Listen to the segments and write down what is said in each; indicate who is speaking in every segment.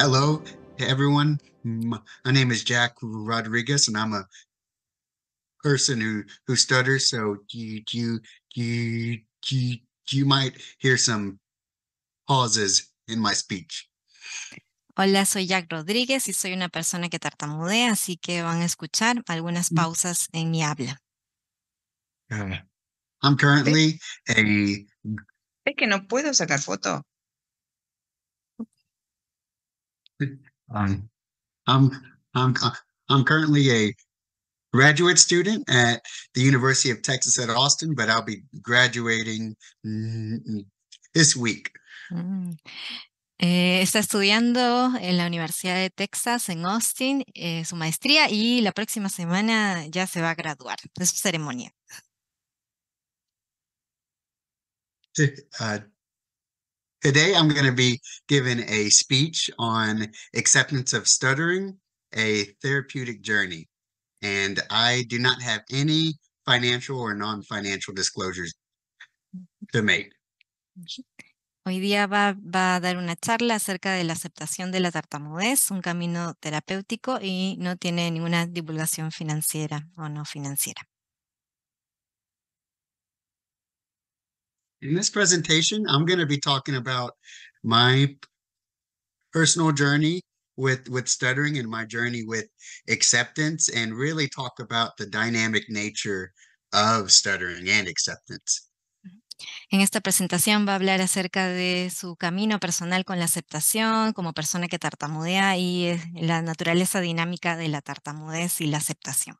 Speaker 1: Hello, everyone. My name is Jack Rodriguez, and I'm a person who stutters. So you, you might hear some pauses in my speech.
Speaker 2: Hola, soy Jack Rodríguez y soy una persona que tartamudea, así que van a escuchar algunas pausas en mi habla.
Speaker 1: Uh, I'm
Speaker 3: ¿Ves?
Speaker 1: currently a
Speaker 3: ¿Ves que no puedo sacar foto?
Speaker 1: um, I'm I'm I'm currently a graduate student at the University of Texas at Austin, but I'll be graduating this week.
Speaker 2: Mm. Está estudiando en la Universidad de Texas en Austin, su maestría, y la próxima semana ya se va a graduar de su ceremonia.
Speaker 1: Uh, Today, I'm going to be giving a speech on acceptance of stuttering, a therapeutic journey. And I do not have any financial or non-financial disclosures to make.
Speaker 2: Hoy día va a dar una charla acerca de la aceptación de la tartamudez, un camino terapéutico, y no tiene ninguna divulgación financiera o no financiera.
Speaker 1: In this presentation, I'm going to be talking about my personal journey with stuttering and my journey with acceptance, and really talk about the dynamic nature of stuttering and acceptance.
Speaker 2: En esta presentación va a hablar acerca de su camino personal con la aceptación como persona que tartamudea y la naturaleza dinámica de la tartamudez y la aceptación.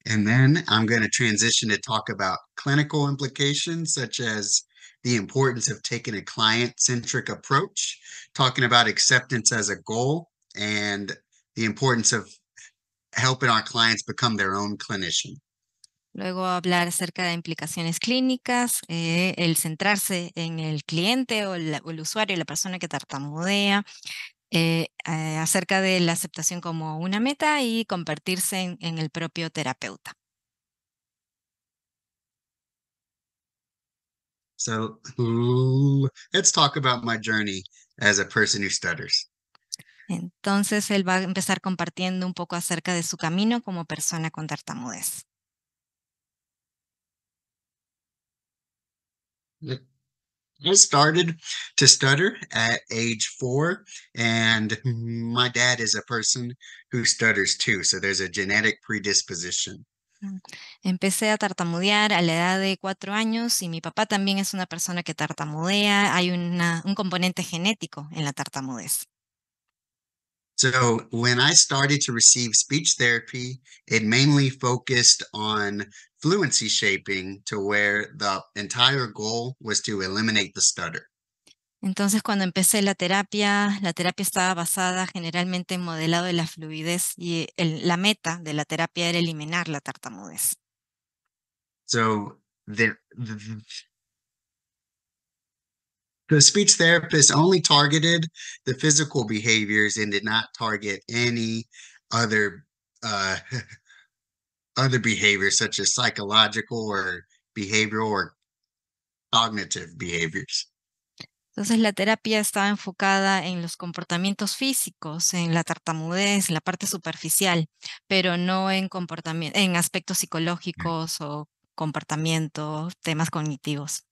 Speaker 1: And then I'm going to transition to talk about clinical implications, such as the importance of taking a client-centric approach, talking about acceptance as a goal, and the importance of helping our clients become their own clinician.
Speaker 2: Luego hablar acerca de implicaciones clínicas, el centrarse en el cliente o el usuario, la persona que tartamudea, acerca de la aceptación como una meta y convertirse en el propio terapeuta.
Speaker 1: So let's talk about my journey as a person who stutters.
Speaker 2: Entonces él va a empezar compartiendo un poco acerca de su camino como persona con tartamudez.
Speaker 1: I started to stutter at age 4, and my dad is a person who stutters too, so there's a genetic predisposition.
Speaker 2: Empecé a tartamudear a la edad de 4 años y mi papá también es una persona que tartamudea. Hay un componente genético en la tartamudez.
Speaker 1: So when I started to receive speech therapy, it mainly focused on fluency shaping, to where the entire goal was to eliminate the stutter.
Speaker 2: Entonces, cuando empecé la terapia estaba basada generalmente en modelado de la fluidez y la meta de la terapia era eliminar la tartamudez.
Speaker 1: So the speech therapist only targeted the physical behaviors and did not target any other uh, other behaviors, such as psychological or behavioral or cognitive behaviors.
Speaker 2: Entonces, la terapia estaba enfocada en los comportamientos físicos, en la tartamudez, en la parte superficial, pero no en aspectos psicológicos o comportamientos, temas cognitivos.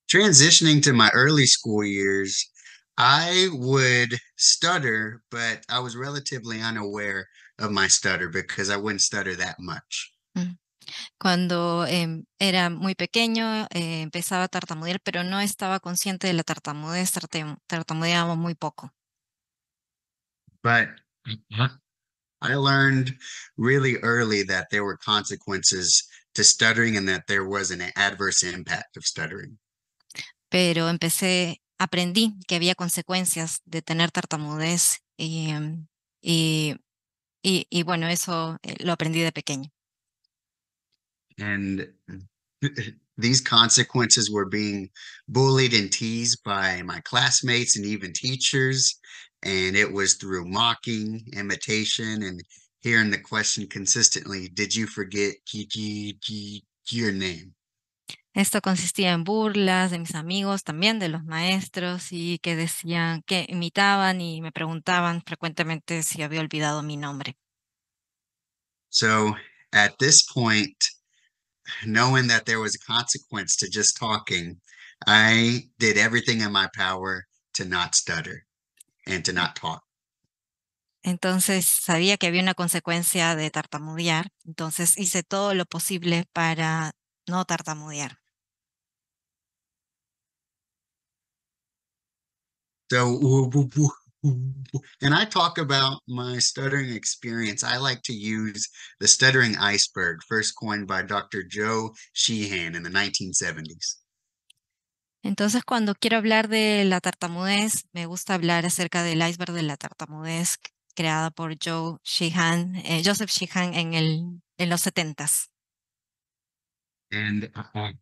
Speaker 1: Transitioning to my early school years, I would stutter, but I was relatively unaware of my stutter because I wouldn't stutter that much.
Speaker 2: Mm. Cuando era muy pequeño, empezaba a tartamudear, pero no estaba consciente de la tartamudez, tartamudeaba muy poco.
Speaker 1: But I learned really early that there were consequences to stuttering and that there was an adverse impact of stuttering.
Speaker 2: Pero aprendí que había consecuencias de tener tartamudez y, y bueno, eso lo aprendí de pequeño.
Speaker 1: And these consequences were being bullied and teased by my classmates and even teachers. And it was through mocking, imitation, and hearing the question consistently, did you forget your name?
Speaker 2: Esto consistía en burlas de mis amigos, también de los maestros, y que decían que imitaban y me preguntaban frecuentemente si había olvidado mi nombre.
Speaker 1: So at this point, knowing that there was a consequence to just talking, I did everything in my power to not stutter and to not talk.
Speaker 2: Entonces sabía que había una consecuencia de tartamudear, entonces hice todo lo posible para no tartamudear.
Speaker 1: So, and I talk about my stuttering experience. I like to use the stuttering iceberg, first coined by Dr. Joe Sheehan in the 1970s.
Speaker 2: Entonces, cuando quiero hablar de la tartamudez, me gusta hablar acerca del iceberg de la tartamudez creada por Joseph Sheehan en los 70s.
Speaker 1: And I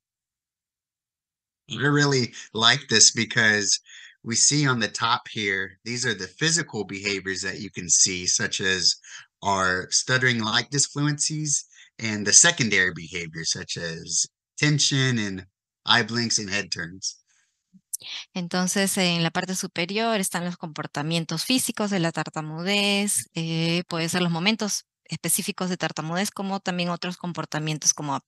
Speaker 1: really like this because we see on the top here, these are the physical behaviors that you can see, such as our stuttering like disfluencies, and the secondary behaviors, such as tension and eye blinks and head turns.
Speaker 2: Entonces, en la parte superior están los comportamientos físicos de la tartamudez, pueden ser los momentos específicos de tartamudez, como también otros comportamientos como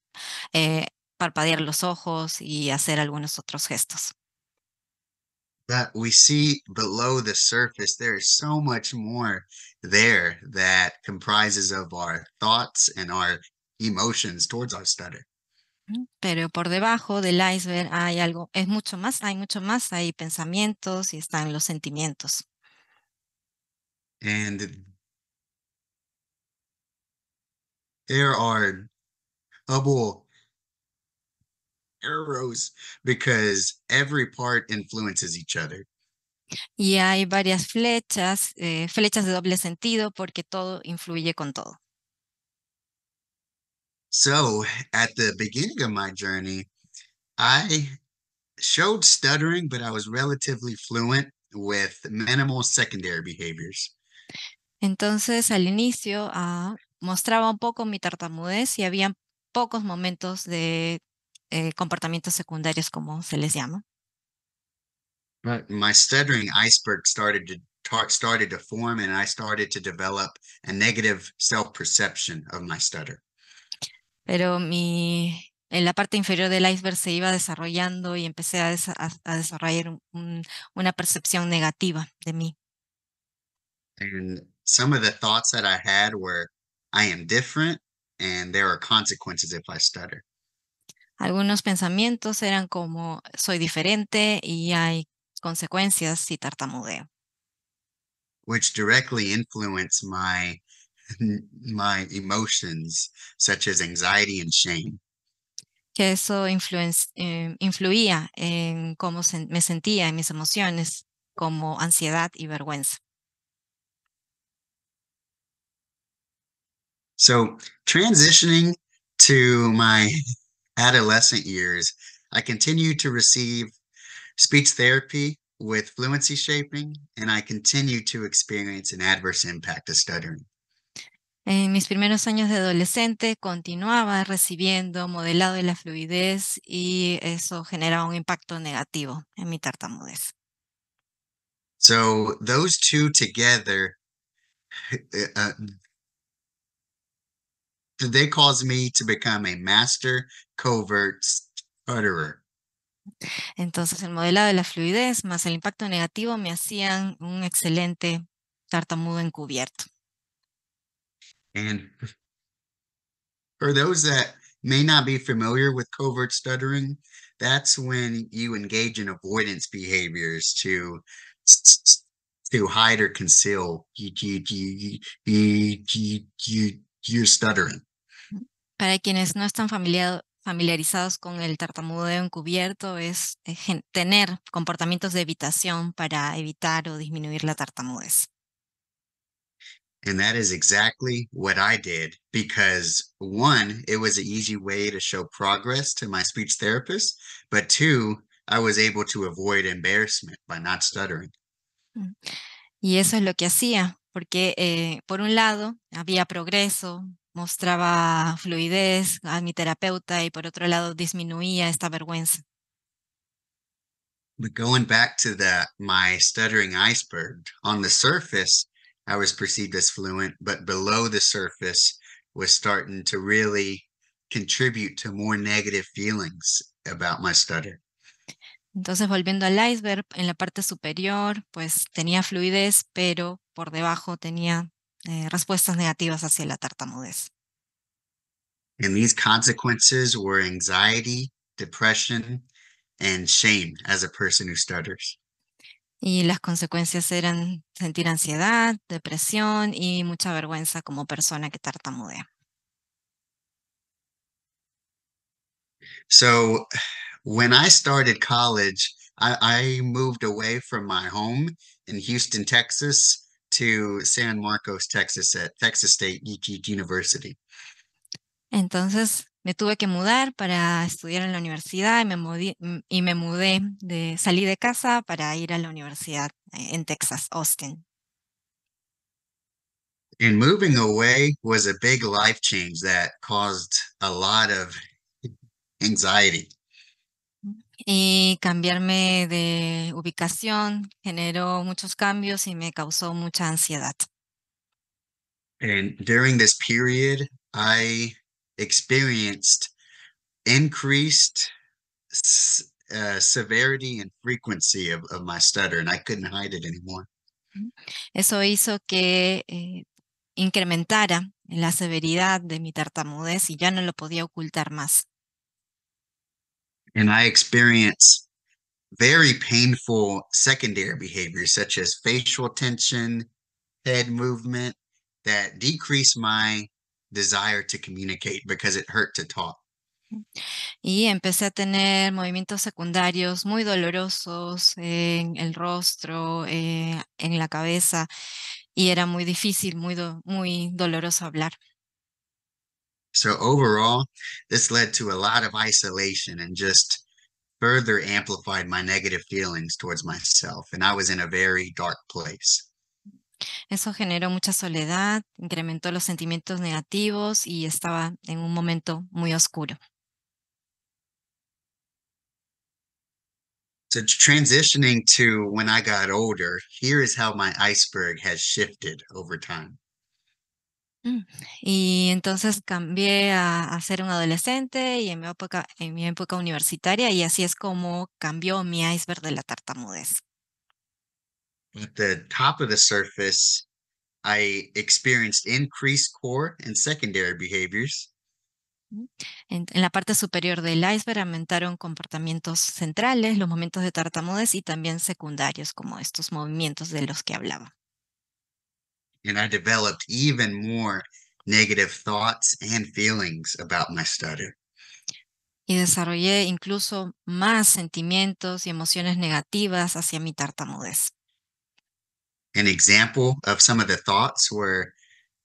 Speaker 2: parpadear los ojos y hacer algunos otros gestos.
Speaker 1: But we see below the surface, there is so much more there that comprises of our thoughts and our emotions towards our stutter.
Speaker 2: Pero por debajo del iceberg hay algo, hay mucho más, hay pensamientos y están los sentimientos.
Speaker 1: And there are double arrows because every part influences each other.
Speaker 2: Y hay varias flechas de doble sentido porque todo influye con todo.
Speaker 1: So at the beginning of my journey, I showed stuttering, but I was relatively fluent with minimal secondary behaviors.
Speaker 2: Entonces, al inicio mostraba un poco mi tartamudez y había pocos momentos de comportamientos secundarios, como se les llama.
Speaker 1: But my stuttering iceberg started to form, and I started to develop a negative self-perception of my stutter.
Speaker 2: Pero en la parte inferior del iceberg se iba desarrollando y empecé a desarrollar una percepción negativa de mí.
Speaker 1: And some of the thoughts that I had were, I am different, and there are consequences if I stutter.
Speaker 2: Algunos pensamientos eran como soy diferente y hay consecuencias si tartamudeo,
Speaker 1: Which directly influence my emotions, such as anxiety and shame.
Speaker 2: que eso influía en cómo me sentía, en mis emociones, como ansiedad y vergüenza.
Speaker 1: So, transitioning to my adolescent years, I continued to receive speech therapy with fluency shaping, and I continued to experience an adverse impact of stuttering.
Speaker 2: En mis primeros años de adolescente continuaba recibiendo modelado de la fluidez y eso generaba un impacto negativo en mi tartamudez.
Speaker 1: So, those two together, uh, they caused me to become a master covert stutterer.
Speaker 2: Entonces, el modelado de la fluidez más el impacto negativo me hacían un excelente tartamudo encubierto.
Speaker 1: And for those that may not be familiar with covert stuttering, that's when you engage in avoidance behaviors to hide or conceal you're stuttering.
Speaker 2: Para quienes no están familiarizados con el tartamudeo encubierto, es tener comportamientos de evitación para evitar o disminuir la tartamudez.
Speaker 1: And that is exactly what I did because one, it was an easy way to show progress to my speech therapist, but two, I was able to avoid embarrassment by not stuttering.
Speaker 2: Y eso es lo que hacía, porque por un lado había progreso mostraba fluidez a mi terapeuta y por otro lado disminuía esta vergüenza.
Speaker 1: But going back to my stuttering iceberg, on the surface, I was perceived as fluent, but below the surface was starting to really contribute to more negative feelings about my stutter.
Speaker 2: Entonces, volviendo al iceberg, en la parte superior, pues tenía fluidez, pero por debajo tenía respuestas negativas hacia la tartamudez.
Speaker 1: And these consequences were anxiety, depression, and shame as a person who stutters.
Speaker 2: Y las consecuencias eran sentir ansiedad, depresión y mucha vergüenza como persona que tartamudea.
Speaker 1: So when I started college, I moved away from my home in Houston, Texas, to San Marcos, Texas, at Texas State University.
Speaker 2: Entonces me tuve que mudar para estudiar en la universidad y me mudé, salí de casa para ir a la universidad en Texas, Austin.
Speaker 1: And moving away was a big life change that caused a lot of anxiety.
Speaker 2: Y cambiarme de ubicación generó muchos cambios y me causó mucha ansiedad.
Speaker 1: And during this period, I experienced increased severity and frequency of my stutter, and I couldn't hide it anymore.
Speaker 2: Eso hizo que incrementara la severidad de mi tartamudez y ya no lo podía ocultar más.
Speaker 1: And I experienced very painful secondary behaviors such as facial tension, head movement that decreased my desire to communicate because it hurt to talk.
Speaker 2: Y empecé a tener movimientos secundarios muy dolorosos en el rostro, en la cabeza, y era muy difícil, muy doloroso hablar.
Speaker 1: So overall, this led to a lot of isolation and just further amplified my negative feelings towards myself. And I was in a very dark place.
Speaker 2: Eso generó mucha soledad, incrementó los sentimientos negativos y estaba en un momento muy oscuro.
Speaker 1: So transitioning to when I got older, here is how my iceberg has shifted over time.
Speaker 2: Y entonces cambié a ser un adolescente y en mi época universitaria, y así es como cambió mi iceberg de la tartamudez.
Speaker 1: At the top of the surface, I experienced increased core and secondary behaviors.
Speaker 2: En la parte superior del iceberg aumentaron comportamientos centrales, los momentos de tartamudez y también secundarios, como estos movimientos de los que hablaba.
Speaker 1: And I developed even more negative thoughts and feelings about my stutter.
Speaker 2: Y desarrollé incluso más sentimientos y emociones negativas hacia mi tartamudez.
Speaker 1: An example of some of the thoughts were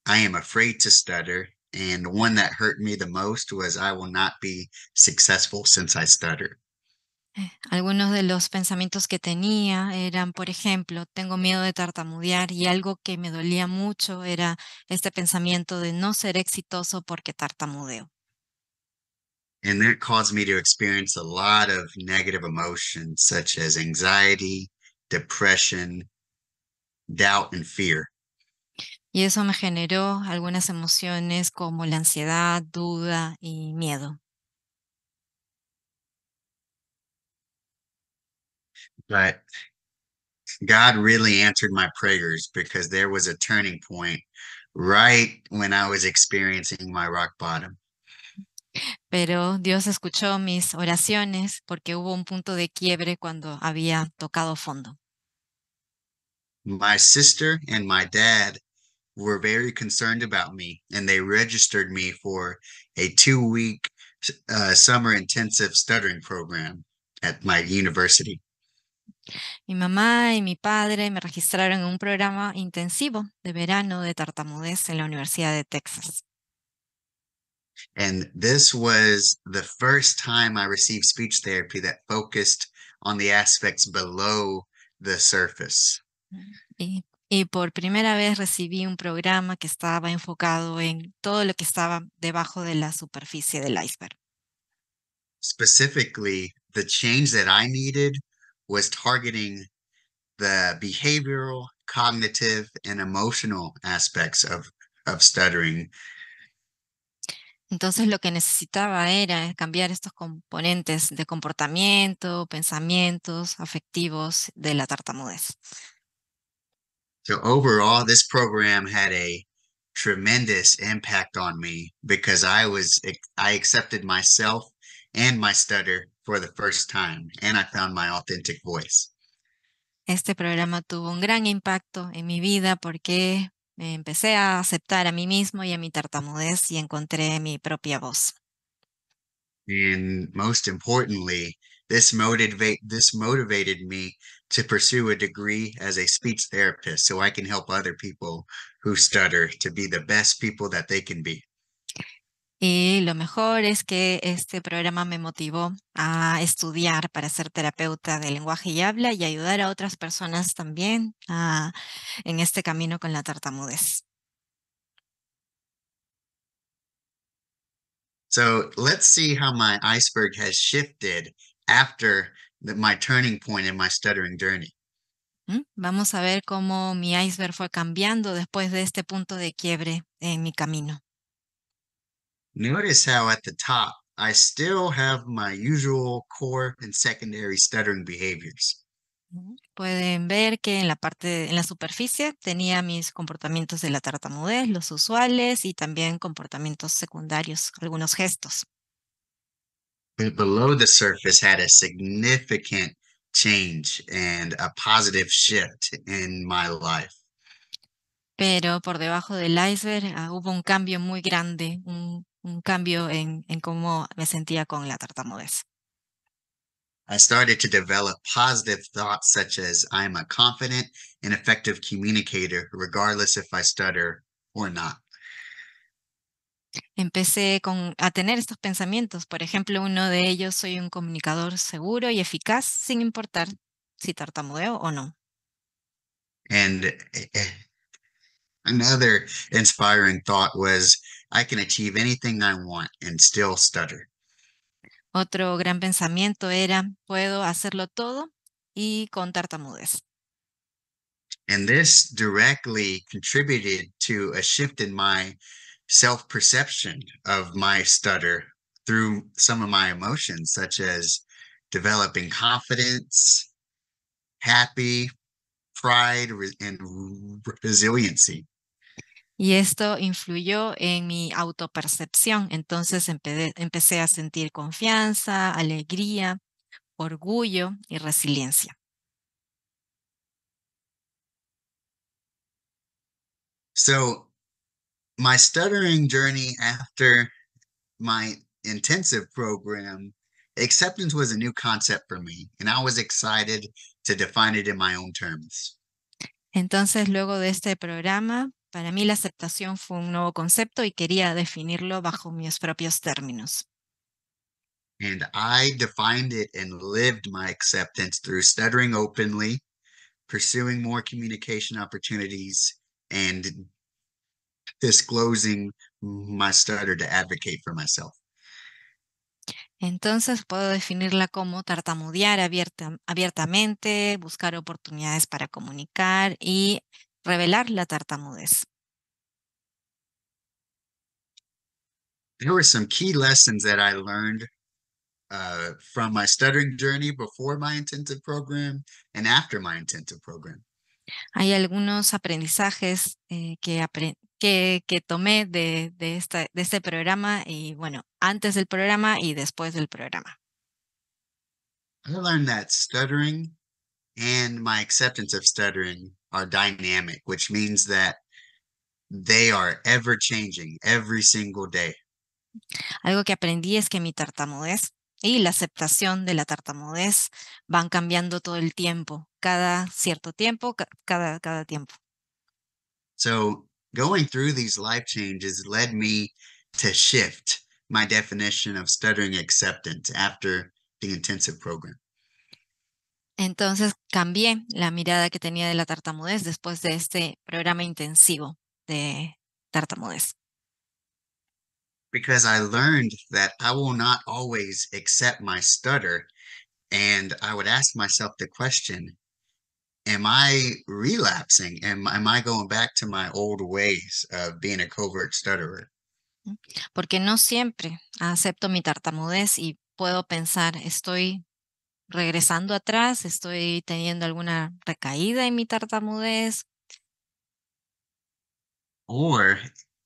Speaker 1: I am afraid to stutter. And the one that hurt me the most was I will not be successful since I stutter.
Speaker 2: Algunos de los pensamientos que tenía eran, por ejemplo, tengo miedo de tartamudear, y algo que me dolía mucho era este pensamiento de no ser exitoso porque tartamudeo.
Speaker 1: And that caused me to experience a lot of negative emotions such as anxiety, depression, doubt, and fear.
Speaker 2: Y eso me generó algunas emociones como la ansiedad, duda y miedo.
Speaker 1: But God really answered my prayers because there was a turning point right when I was experiencing my rock bottom.
Speaker 2: Pero Dios escuchó mis oraciones porque hubo un punto de quiebre cuando había tocado fondo.
Speaker 1: My sister and my dad were very concerned about me, and they registered me for a 2-week summer intensive stuttering program at my university.
Speaker 2: Mi mamá y mi padre me registraron en un programa intensivo de verano de tartamudez en la Universidad de Texas.
Speaker 1: And this was the first time I received speech therapy that focused on the aspects below the surface.
Speaker 2: Y Y por primera vez recibí un programa que estaba enfocado en todo lo que estaba debajo de la superficie del iceberg.
Speaker 1: Specifically, the change that I needed was targeting the behavioral, cognitive, and emotional aspects of stuttering.
Speaker 2: Entonces lo que necesitaba era cambiar estos componentes de comportamiento, pensamientos, afectivos de la tartamudez.
Speaker 1: So overall, this program had a tremendous impact on me because I accepted myself and my stutter for the first time, and I found my authentic voice.
Speaker 2: Este programa tuvo un gran impacto en mi vida porque me empecé a aceptar a mí mismo y a mi tartamudez y encontré mi propia voz.
Speaker 1: And most importantly, this motivated me to pursue a degree as a speech therapist so I can help other people who stutter to be the best people that they can be.
Speaker 2: Y lo mejor es que este programa me motivó a estudiar para ser terapeuta de lenguaje y habla y ayudar a otras personas también en este camino con la tartamudez.
Speaker 1: So let's see how my iceberg has shifted after my turning point in my stuttering journey.
Speaker 2: Vamos a ver cómo mi iceberg fue cambiando después de este punto de quiebre en mi camino.
Speaker 1: Notice how at the top, I still have my usual core and secondary stuttering behaviors.
Speaker 2: Pueden ver que en la parte, en la superficie tenía mis comportamientos de la tartamudez, los usuales y también comportamientos secundarios, algunos gestos.
Speaker 1: But below the surface had a significant change and a positive shift in my life.
Speaker 2: Pero por debajo del iceberg hubo un cambio muy grande, un cambio en cómo me sentía con la tartamudez.
Speaker 1: I started to develop positive thoughts such as I'm a confident and effective communicator, regardless if I stutter or not.
Speaker 2: Empecé a tener estos pensamientos. Por ejemplo, uno de ellos, soy un comunicador seguro y eficaz sin importar si tartamudeo o no.
Speaker 1: And another inspiring thought was I can achieve anything I want and still stutter.
Speaker 2: Otro gran pensamiento era, puedo hacerlo todo y con tartamudez.
Speaker 1: And this directly contributed to a shift in my self perception of my stutter through some of my emotions, such as developing confidence, happy, pride, and resiliency.
Speaker 2: Y esto influyó en mi autopercepción. Entonces empecé a sentir confianza, alegría, orgullo y resiliencia.
Speaker 1: So, my stuttering journey after my intensive program, acceptance was a new concept for me, and I was excited to define it in my own terms.
Speaker 2: Entonces, luego de este programa, para mí la aceptación fue un nuevo concepto y quería definirlo bajo mis propios términos.
Speaker 1: And I defined it and lived my acceptance through stuttering openly, pursuing more communication opportunities, and disclosing my stutter to advocate for myself.
Speaker 2: Entonces, puedo definirla como tartamudear abiertamente, buscar oportunidades para comunicar y revelar la tartamudez.
Speaker 1: There were some key lessons that I learned from my stuttering journey before my intensive program and after my intensive program.
Speaker 2: Hay algunos aprendizajes que tomé de este programa y bueno, antes del programa y después del programa.
Speaker 1: I learned that stuttering and my acceptance of stuttering are dynamic, which means that they are ever changing every single day.
Speaker 2: Algo que aprendí es que mi tartamudez y la aceptación de la tartamudez van cambiando todo el tiempo, cada cierto tiempo, cada tiempo.
Speaker 1: So going through these life changes led me to shift my definition of stuttering acceptance after the intensive program.
Speaker 2: Entonces cambié la mirada que tenía de la tartamudez después de este programa intensivo de tartamudez.
Speaker 1: Because I learned that I will not always accept my stutter. And I would ask myself the question, am I relapsing? Am I going back to my old ways of being a covert stutterer?
Speaker 2: Porque no siempre acepto mi tartamudez y puedo pensar, ¿estoy regresando atrás? ¿Estoy teniendo alguna recaída en mi tartamudez?
Speaker 1: Or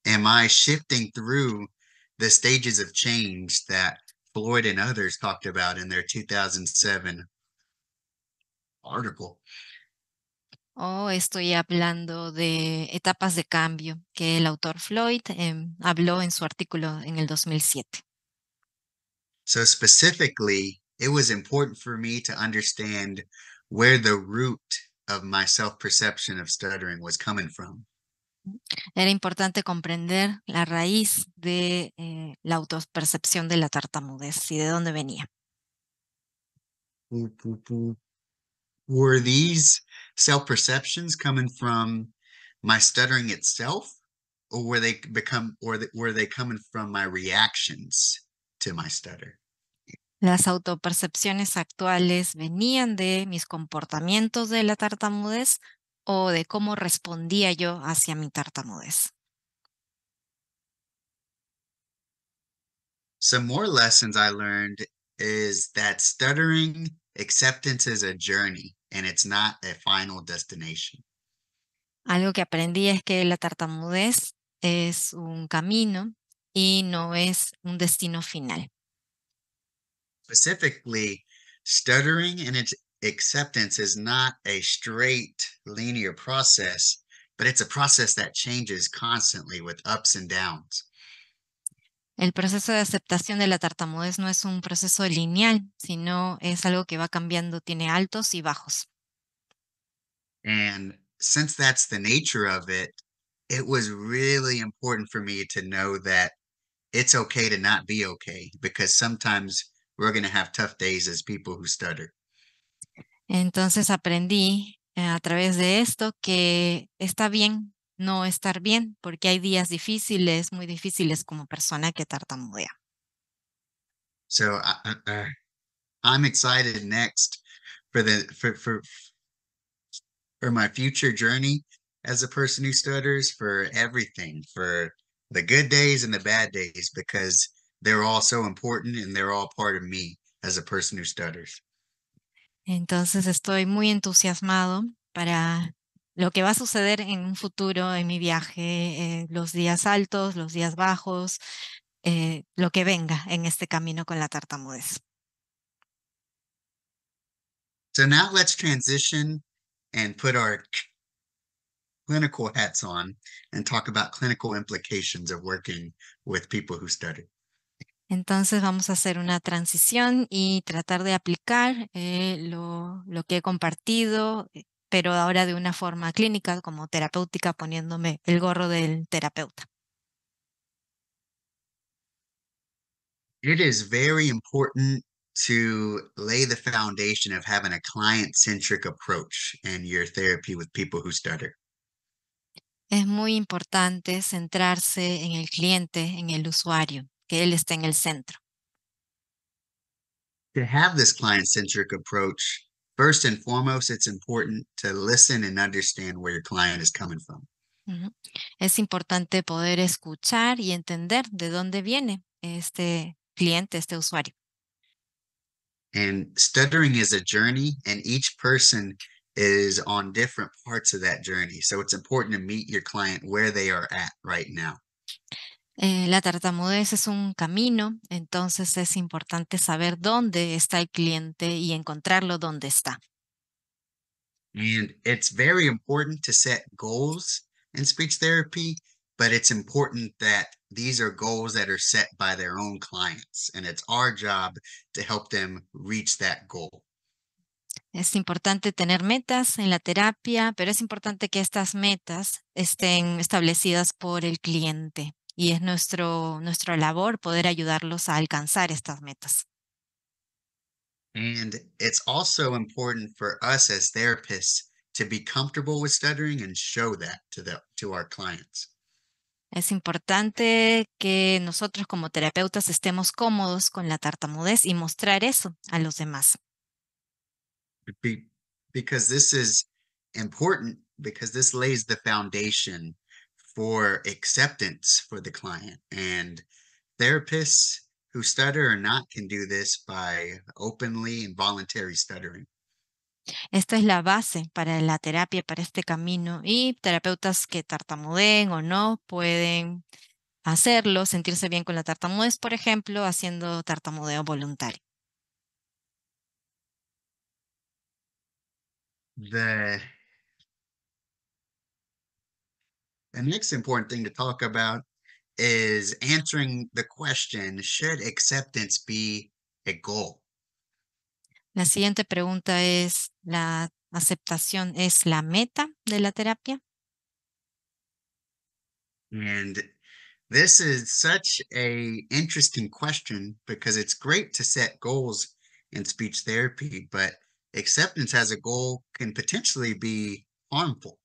Speaker 1: am I shifting through the stages of change that Floyd and others talked about in their 2007 article?
Speaker 2: ¿O estoy hablando de etapas de cambio que el autor Floyd habló en su artículo en el 2007?
Speaker 1: So specifically, it was important for me to understand where the root of my self-perception of stuttering was coming from.
Speaker 2: Era importante comprender la raíz de la autopercepción de la tartamudez y de dónde venía.
Speaker 1: Were these self-perceptions coming from my stuttering itself, or were they coming from my reactions to my stutter?
Speaker 2: Las autopercepciones actuales venían de mis comportamientos de la tartamudez o de cómo respondía yo hacia mi tartamudez.
Speaker 1: Some more lessons I learned is that stuttering acceptance is a journey and it's not a final destination.
Speaker 2: Algo que aprendí es que la tartamudez es un camino y no es un destino final.
Speaker 1: Specifically, stuttering and its acceptance is not a straight linear process, but it's a process that changes constantly with ups and downs.
Speaker 2: El proceso de aceptación de la tartamudez no es un proceso lineal, sino es algo que va cambiando, tiene altos y bajos.
Speaker 1: And since that's the nature of it, it was really important for me to know that it's okay to not be okay, because sometimes we're going to have tough days as people who stutter.
Speaker 2: Entonces aprendí a través de esto que está bien no estar bien, porque hay días difíciles, muy difíciles como persona que tartamudea.
Speaker 1: So I'm excited next for for my future journey as a person who stutters, for everything, for the good days and the bad days, because they're all so important and they're all part of me as a person who stutters.
Speaker 2: Entonces estoy muy entusiasmado para lo que va a suceder en un futuro en mi viaje, los días altos, los días bajos, lo que venga en este camino con la tartamudez.
Speaker 1: So now let's transition and put our clinical hats on and talk about clinical implications of working with people who stutter.
Speaker 2: Entonces vamos a hacer una transición y tratar de aplicar lo que he compartido, pero ahora de una forma clínica, como terapéutica, poniéndome el gorro del terapeuta.
Speaker 1: It is very important to lay the foundation of having a client-centric approach in your therapy with people who stutter.
Speaker 2: Es muy importante centrarse en el cliente, en el usuario, que él esté en el centro.
Speaker 1: To have this client-centric approach, first and foremost, it's important to listen and understand where your client is coming from.
Speaker 2: Ujú. Es importante poder escuchar y entender de dónde viene este cliente, este usuario.
Speaker 1: And stuttering is a journey, and each person is on different parts of that journey. So it's important to meet your client where they are at right now.
Speaker 2: La tartamudez es un camino, entonces es importante saber dónde está el cliente y encontrarlo donde está.
Speaker 1: And it's very important to set goals in speech therapy, but it's important that these are goals that are set by their own clients. And it's our job to help them reach that goal.
Speaker 2: Es importante tener metas en la terapia, pero es importante que estas metas estén establecidas por el cliente y es nuestra labor poder ayudarlos a alcanzar estas metas.
Speaker 1: And it's also important for us as therapists to be comfortable with stuttering and show that to our clients.
Speaker 2: Es importante que nosotros como terapeutas estemos cómodos con la tartamudez y mostrar eso a los demás.
Speaker 1: Be- because this is important because this lays the foundation for acceptance for the client. And therapists who stutter or not can do this by openly and voluntary stuttering.
Speaker 2: Esta es la base para la terapia, para este camino, y terapeutas que tartamudeen o no pueden hacerlo, sentirse bien con la tartamudez, por ejemplo, haciendo tartamudeo voluntario.
Speaker 1: The next important thing to talk about is answering the question, should acceptance be a goal?
Speaker 2: La siguiente pregunta es, ¿la aceptación es la meta de la terapia?
Speaker 1: And this is such a interesting question because it's great to set goals in speech therapy, but acceptance as a goal can potentially be harmful.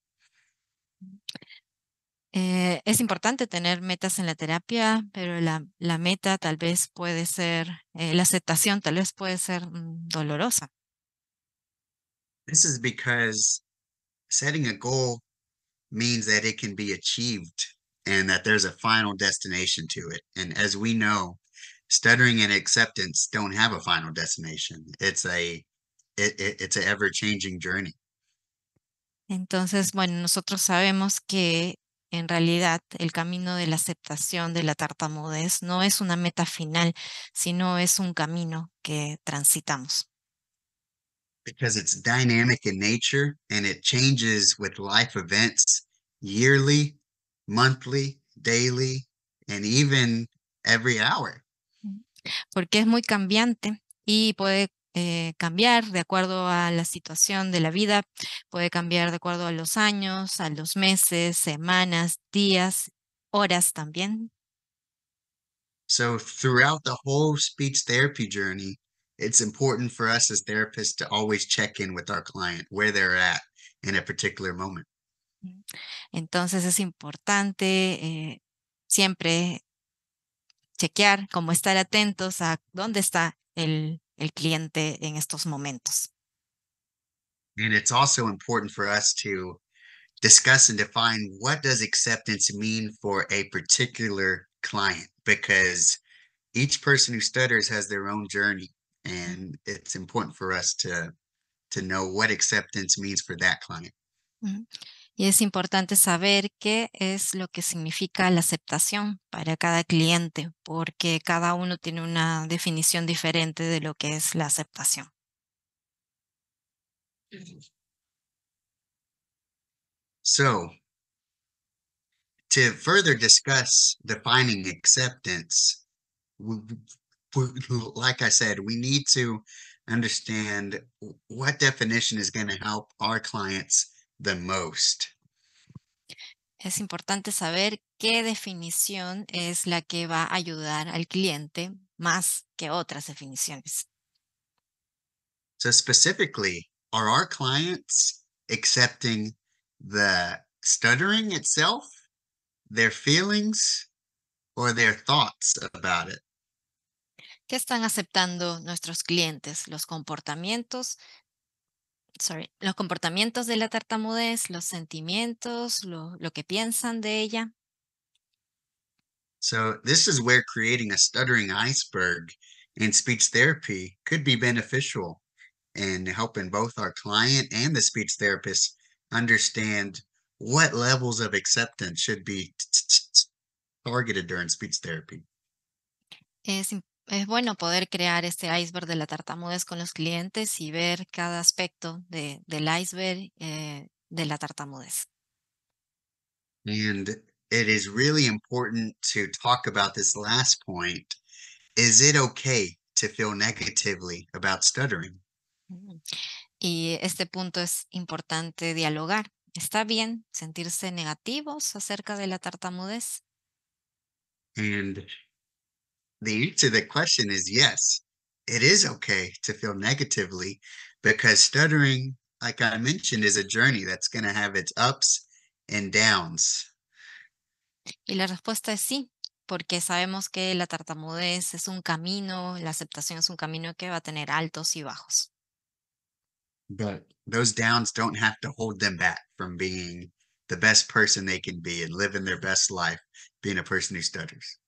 Speaker 2: Es importante tener metas en la terapia, pero la meta tal vez puede ser, la aceptación tal vez puede ser dolorosa.
Speaker 1: This is because setting a goal means that it can be achieved and that there's a final destination to it. And as we know, stuttering and acceptance don't have a final destination. It's a ever-changing journey.
Speaker 2: Entonces, bueno, nosotros sabemos que en realidad el camino de la aceptación de la tartamudez no es una meta final, sino es un camino que transitamos.
Speaker 1: Because it's dynamic in nature and it changes with life events yearly, monthly, daily, and even every hour.
Speaker 2: Porque es muy cambiante y puede cambiar de acuerdo a la situación de la vida, puede cambiar de acuerdo a los años, a los meses, semanas, días, horas también.
Speaker 1: So, throughout the whole speech therapy journey, it's important for us as therapists to always check in with our client where they're at in a particular moment.
Speaker 2: Entonces es importante siempre chequear, como estar atentos a dónde está el cliente en estos momentos.
Speaker 1: And it's also important for us to discuss and define what does acceptance mean for a particular client because each person who stutters has their own journey and it's important for us to know what acceptance means for that client.
Speaker 2: Ujú. Y es importante saber qué es lo que significa la aceptación para cada cliente, porque cada uno tiene una definición diferente de lo que es la aceptación.
Speaker 1: So, to further discuss defining acceptance, like I said, we need to understand what definition is going to help our clients the most.
Speaker 2: Es importante saber qué definición es la que va a ayudar al cliente más que otras definiciones.
Speaker 1: So, specifically, are our clients accepting the stuttering itself, their feelings, or their thoughts about it?
Speaker 2: ¿Qué están aceptando nuestros clientes? Los comportamientos de la tartamudez, los sentimientos, lo que piensan de ella.
Speaker 1: So, this is where creating a stuttering iceberg in speech therapy could be beneficial in helping both our client and the speech therapist understand what levels of acceptance should be targeted during speech therapy.
Speaker 2: Es bueno poder crear este iceberg de la tartamudez con los clientes y ver cada aspecto del iceberg de la tartamudez.
Speaker 1: And it is really important to talk about this last point. Is it okay to feel negatively about stuttering?
Speaker 2: Mm. Y este punto es importante dialogar. ¿Está bien sentirse negativos acerca de la tartamudez?
Speaker 1: And the answer to the question is yes. it is okay to feel negatively because stuttering, like I mentioned, is a journey that's going to have its ups and downs.
Speaker 2: Y la respuesta es sí, porque sabemos que la tartamudez es un camino, la aceptación es un camino que va a tener altos y bajos.
Speaker 1: But those downs don't have to hold them back from being the best person they can be and living their best life, being a person who stutters.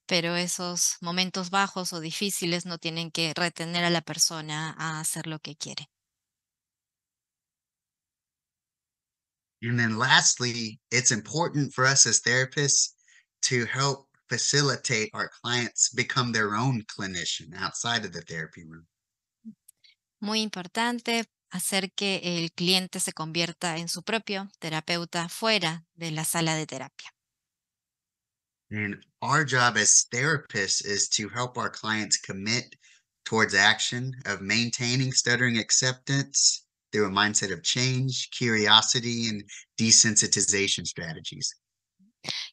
Speaker 2: Pero esos momentos bajos o difíciles no tienen que retener a la persona a hacer lo que quiere.
Speaker 1: And then lastly, it's important for us as therapists to help facilitate our clients become their own clinician outside of the therapy room.
Speaker 2: Muy importante hacer que el cliente se convierta en su propio terapeuta fuera de la sala de terapia.
Speaker 1: And our job as therapists is to help our clients commit towards action of maintaining stuttering acceptance through a mindset of change, curiosity, and desensitization strategies.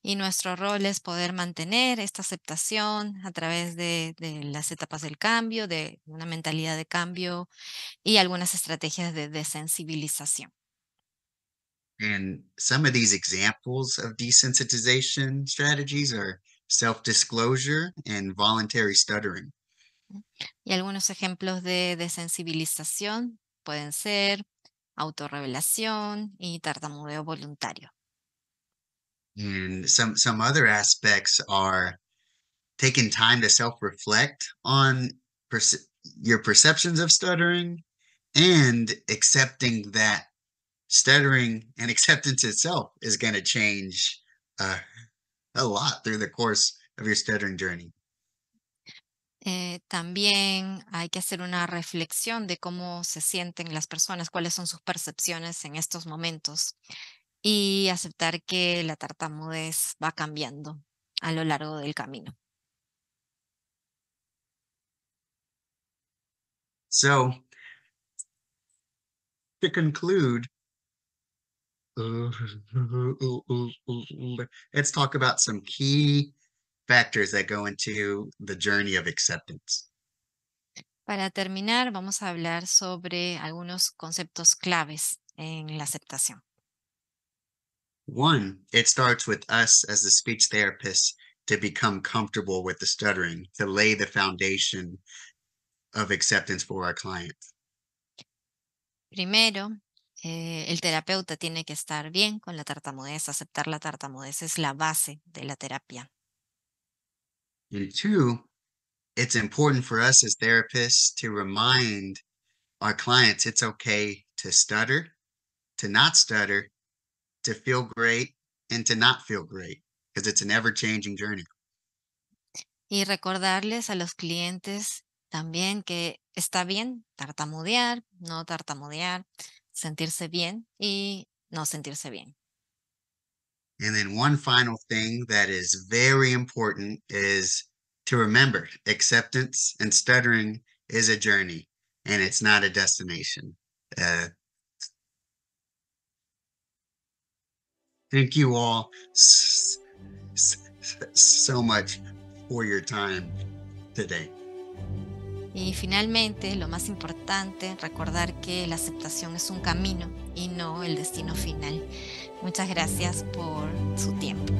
Speaker 2: Y nuestro rol es poder mantener esta aceptación a través de las etapas del cambio, de una mentalidad de cambio y algunas estrategias de desensibilización.
Speaker 1: And some of these examples of desensitization strategies are self-disclosure and voluntary stuttering.
Speaker 2: Y algunos ejemplos de desensibilización pueden ser autorrevelación y tartamudeo voluntario.
Speaker 1: And some other aspects are taking time to self-reflect on your perceptions of stuttering and accepting that stuttering and acceptance itself is going to change a lot through the course of your stuttering journey.
Speaker 2: También hay que hacer una reflexión de cómo se sienten las personas, cuáles son sus percepciones en estos momentos y aceptar que la tartamudez va cambiando a lo largo del camino.
Speaker 1: So, to conclude, let's talk about some key factors that go into the journey of acceptance.
Speaker 2: Para terminar, vamos a hablar sobre algunos conceptos claves en la aceptación.
Speaker 1: One, it starts with us as the speech therapists to become comfortable with the stuttering, to lay the foundation of acceptance for our client.
Speaker 2: Primero, el terapeuta tiene que estar bien con la tartamudez, aceptar la tartamudez es la base de la terapia.
Speaker 1: And two, it's important for us as therapists to remind our clients it's okay to stutter, to not stutter, to feel great, and to not feel great, because it's an ever-changing journey.
Speaker 2: Y recordarles a los clientes también que está bien tartamudear, no tartamudear, sentirse bien y no sentirse bien.
Speaker 1: And then one final thing that is very important is to remember acceptance and stuttering is a journey and it's not a destination. Thank you all so much for your time today.
Speaker 2: Y finalmente, lo más importante, recordar que la aceptación es un camino y no el destino final. Muchas gracias por su tiempo.